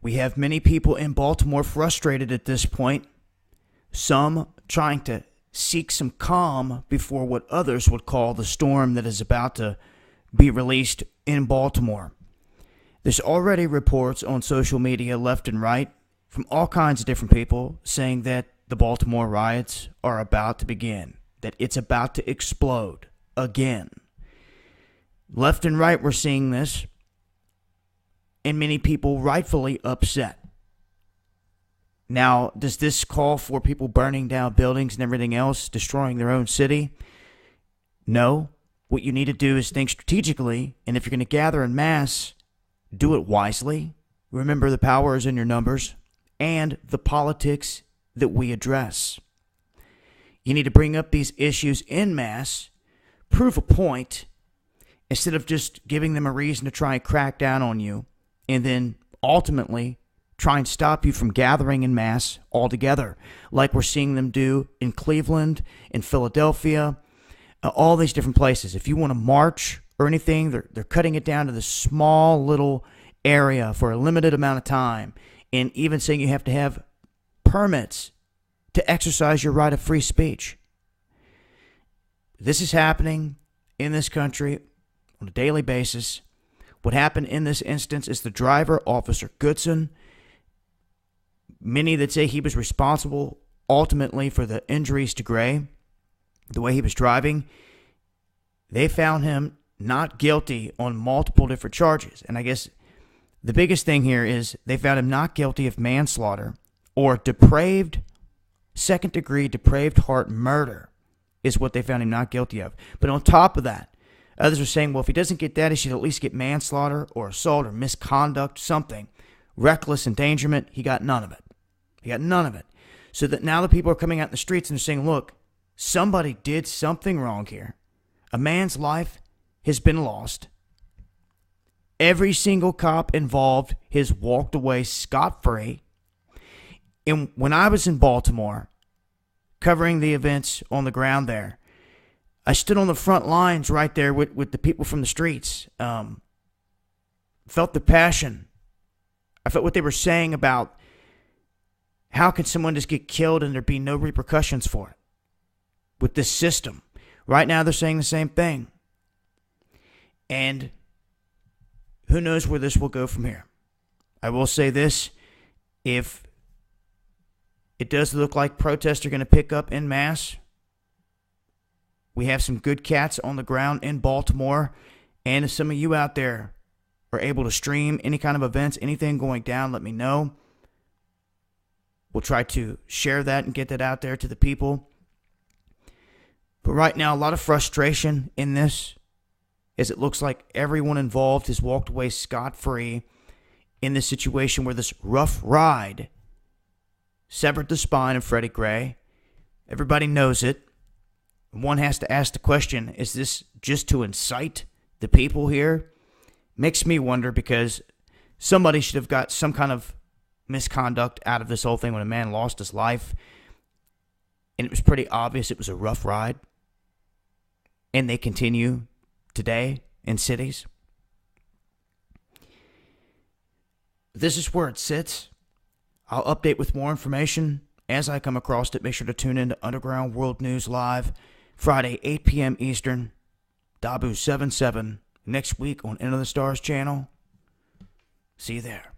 We have many people in Baltimore frustrated at this point, some trying to seek some calm before what others would call the storm that is about to be released in Baltimore. There's already reports on social media left and right from all kinds of different people saying that the Baltimore riots are about to begin, that it's about to explode again. Left and right, we're seeing this, and many people rightfully upset. Now, does this call for people burning down buildings and everything else, destroying their own city? No. What you need to do is think strategically, and if you're going to gather en masse, do it wisely. Remember, the power is in your numbers and the politics that we address. You need to bring up these issues en masse, prove a point, instead of just giving them a reason to try and crack down on you, and then ultimately try and stop you from gathering en masse altogether, like we're seeing them do in Cleveland, in Philadelphia, all these different places. If you want to march or anything, they're cutting it down to this small little area for a limited amount of time, and even saying you have to have permits to exercise your right of free speech. This is happening in this country on a daily basis. What happened in this instance is the driver, Officer Goodson, many that say he was responsible ultimately for the injuries to Gray, the way he was driving, they found him not guilty on multiple different charges. And I guess the biggest thing here is they found him not guilty of manslaughter or second-degree depraved heart murder is what they found him not guilty of. But on top of that, others are saying, well, if he doesn't get that, he should at least get manslaughter or assault or misconduct, something. Reckless endangerment, he got none of it. He got none of it. So that now the people are coming out in the streets and they're saying, look, somebody did something wrong here. A man's life has been lost. Every single cop involved has walked away scot-free. And when I was in Baltimore, covering the events on the ground there, I stood on the front lines right there with the people from the streets. Felt the passion. I felt what they were saying about how can someone just get killed and there be no repercussions for it with this system. Right now they're saying the same thing. And who knows where this will go from here. I will say this, if it does look like protests are going to pick up en masse, we have some good cats on the ground in Baltimore, and if some of you out there are able to stream any kind of events, anything going down, let me know. We'll try to share that and get that out there to the people. But right now, a lot of frustration in this, as it looks like everyone involved has walked away scot-free in this situation where this rough ride severed the spine of Freddie Gray. Everybody knows it. One has to ask the question, is this just to incite the people here? Makes me wonder, because somebody should have got some kind of misconduct out of this whole thing when a man lost his life. And it was pretty obvious it was a rough ride. And they continue today in cities. This is where it sits. I'll update with more information as I come across it. Make sure to tune in to Underground World News Live, Friday, 8 p.m. Eastern, Dabu 77, next week on Into the Stars channel. See you there.